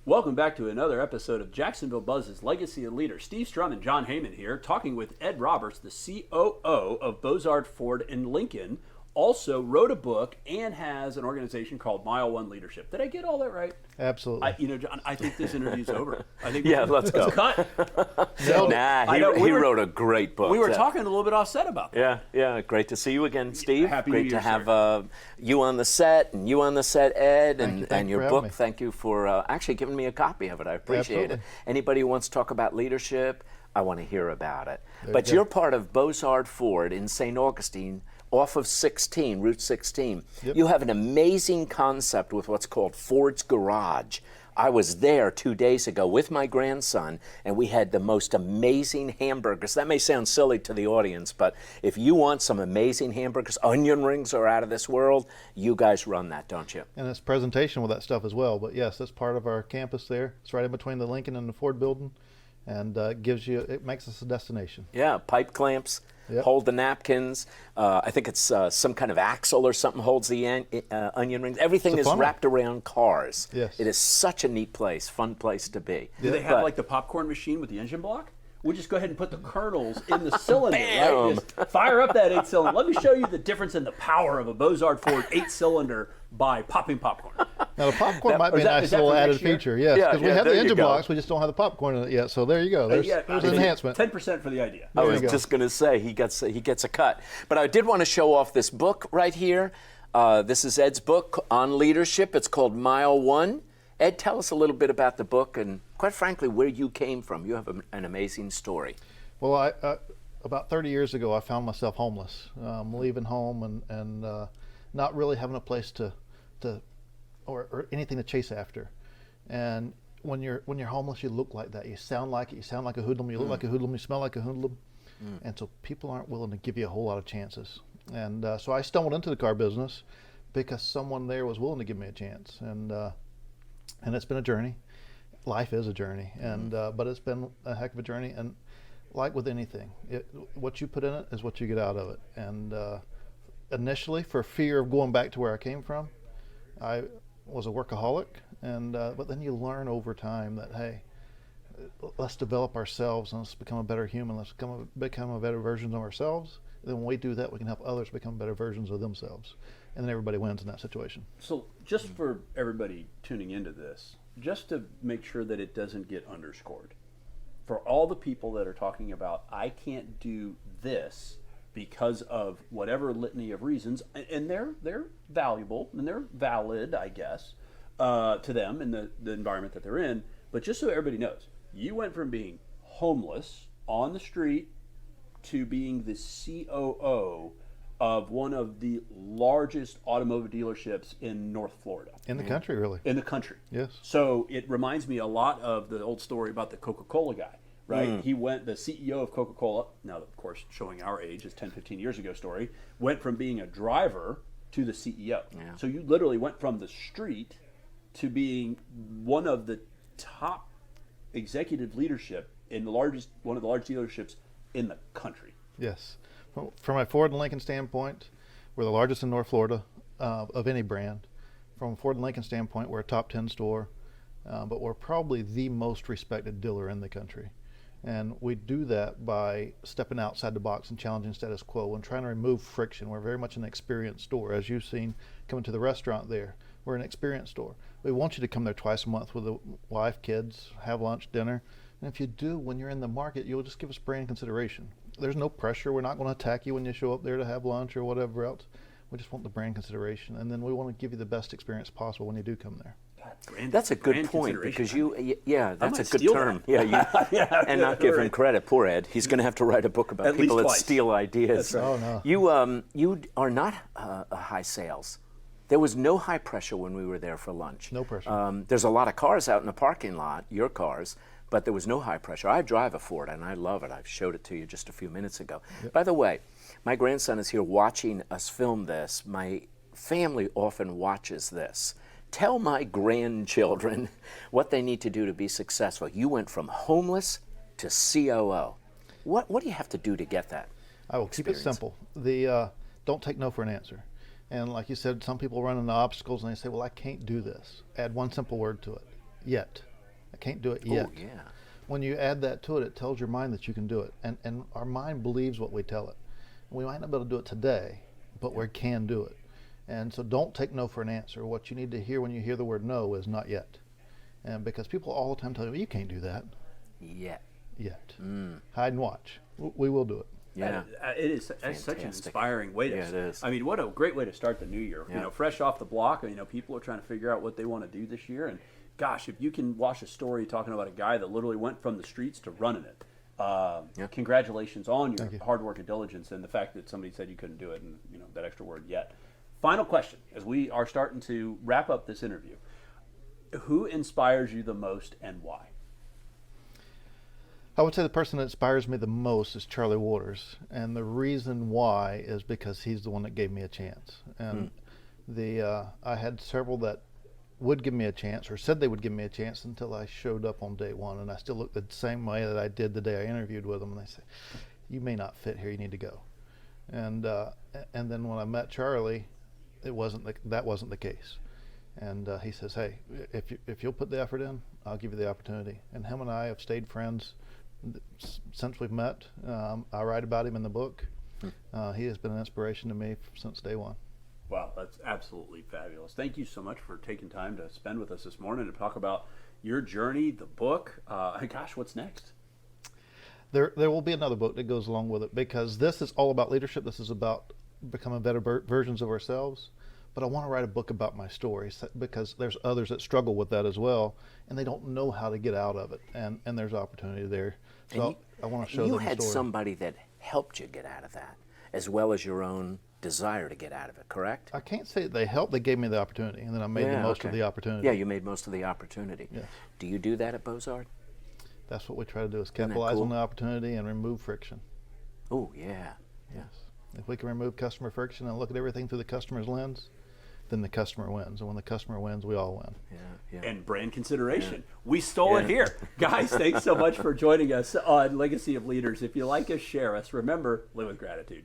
Welcome back to another episode of Jacksonville Buzz's Legacy of Leaders. Steve Strum and Jon Heymann here, talking with Ed Roberts, the COO of Bozard, Ford, and Lincoln. Also wrote a book and has an organization called Mile One Leadership. Did I get all that right? Absolutely. John, I think this interview's over. I think let's go. Cut. He wrote a great book. We were talking a little bit offset about that. Yeah. Great to see you again, Steve. Happy Great New Year, to have you on the set and you on the set, Ed, and your book. Me. Thank you for actually giving me a copy of it. I appreciate it. Anybody who wants to talk about leadership, I want to hear about it. But you're part of Bozard Ford in St. Augustine, off of Route 16. Yep. You have an amazing concept with what's called Ford's Garage. I was there 2 days ago with my grandson, and we had the most amazing hamburgers. That may sound silly to the audience, but if you want some amazing hamburgers, onion rings are out of this world, you guys run that, don't you? And it's presentation with that stuff as well. But yes, that's part of our campus there. It's right in between the Lincoln and the Ford building, and it makes us a destination. Yeah, pipe clamps. Yep. Hold the napkins. I think it's some kind of axle or something holds the onion rings. Everything is wrapped around cars. Yes. It is such a neat place, fun place to be. Do they have like the popcorn machine with the engine block? We'll just go ahead and put the kernels in the cylinder, right? Just fire up that 8-cylinder. Let me show you the difference in the power of a Bozard Ford 8-cylinder by popping popcorn. Now, the popcorn might be a nice little added feature, yes, because we have the engine blocks, we just don't have the popcorn in it yet. So there you go. There's an enhancement. 10% for the idea. I was just going to say he gets a cut. But I did want to show off this book right here. This is Ed's book on leadership. It's called Mile One. Ed, tell us a little bit about the book and, quite frankly, where you came from. You have an amazing story. Well, about 30 years ago, I found myself homeless, leaving home and not really having a place or anything to chase after. And when you're homeless, you look like that. You sound like it. You sound like a hoodlum. You look like a hoodlum. You smell like a hoodlum. And so people aren't willing to give you a whole lot of chances. And so I stumbled into the car business because someone there was willing to give me a chance. And it's been a journey. Life is a journey, but it's been a heck of a journey. And like with anything, what you put in it is what you get out of it. And initially, for fear of going back to where I came from, I was a workaholic. But then you learn over time that, hey, let's develop ourselves and let's become a better human. Let's become a better version of ourselves. And then when we do that, we can help others become better versions of themselves. And then everybody wins in that situation. So just for everybody tuning into this, just to make sure that it doesn't get underscored, for all the people that are talking about, I can't do this because of whatever litany of reasons, and they're valuable and they're valid, I guess, to them in the environment that they're in, but just so everybody knows, you went from being homeless on the street to being the COO of one of the largest automotive dealerships in North Florida. In the country, really. In the country. Yes. So it reminds me a lot of the old story about the Coca-Cola guy, right? He went, the CEO of Coca-Cola, now of course showing our age, is 10, 15 years ago story, went from being a driver to the CEO. Yeah. So you literally went from the street to being one of the top executive leadership in one of the largest dealerships in the country. Yes. From a Ford and Lincoln standpoint, we're the largest in North Florida of any brand. From a Ford and Lincoln standpoint, we're a top 10 store, but we're probably the most respected dealer in the country. And we do that by stepping outside the box and challenging status quo and trying to remove friction. We're very much an experience store. As you've seen coming to the restaurant there, we're an experience store. We want you to come there twice a month with a wife, kids, have lunch, dinner. And if you do, when you're in the market, you'll just give us brand consideration. There's no pressure. We're not going to attack you when you show up there to have lunch or whatever else. We just want the brand consideration, and then we want to give you the best experience possible when you do come there. That's a good point because that's a good term. And not give him credit. Poor Ed. He's going to have to write a book about people that steal ideas. Right. Oh no. You are not a high sales. There was no high pressure when we were there for lunch. No pressure. There's a lot of cars out in the parking lot, your cars, but there was no high pressure. I drive a Ford, and I love it. I showed it to you just a few minutes ago. Yep. By the way, my grandson is here watching us film this. My family often watches this. Tell my grandchildren what they need to do to be successful. You went from homeless to COO. What do you have to do to get that? I will keep it simple. Don't take no for an answer. And like you said, some people run into obstacles and they say, well, I can't do this. Add one simple word to it, yet. I can't do it yet. Oh, yeah. When you add that to it, it tells your mind that you can do it. And our mind believes what we tell it. We might not be able to do it today, but we can do it. And so don't take no for an answer. What you need to hear when you hear the word no is not yet. And because people all the time tell you, well, you can't do that. Yet. Hide and watch. We will do it. Yeah. It is that's such an inspiring way to. Yeah, it is. I mean, what a great way to start the new year. Yeah. You know, fresh off the block. You know, people are trying to figure out what they want to do this year. And gosh, if you can watch a story talking about a guy that literally went from the streets to running it. Congratulations on your hard work and diligence, and the fact that somebody said you couldn't do it, and you know that extra word yet. Final question, as we are starting to wrap up this interview: who inspires you the most, and why? I would say the person that inspires me the most is Charlie Waters, and the reason why is because he's the one that gave me a chance. And I had several that would give me a chance, or said they would give me a chance, until I showed up on day one, and I still looked the same way that I did the day I interviewed with them. And they said, "You may not fit here. You need to go." And then when I met Charlie, that wasn't the case. And he says, "Hey, if you'll put the effort in, I'll give you the opportunity." And him and I have stayed friends since we've met. I write about him in the book. He has been an inspiration to me since day one. Wow, that's absolutely fabulous. Thank you so much for taking time to spend with us this morning and talk about your journey, the book. Gosh, what's next? There will be another book that goes along with it, because this is all about leadership. This is about becoming better versions of ourselves. But I want to write a book about my stories, because there's others that struggle with that as well, and they don't know how to get out of it. And there's opportunity there. So I want to show them the story. You had somebody that helped you get out of that, as well as your own desire to get out of it, correct? I can't say they helped. They gave me the opportunity, and then I made the most of the opportunity. Yeah, you made most of the opportunity. Yes. Do you do that at Bozard? That's what we try to do, is capitalize on the opportunity and remove friction. Oh, yeah. Yes. If we can remove customer friction and look at everything through the customer's lens, then the customer wins. And when the customer wins, we all win. Yeah. And brand consideration. We stole it here. Guys, thanks so much for joining us on Legacy of Leaders. If you like us, share us. Remember, live with gratitude.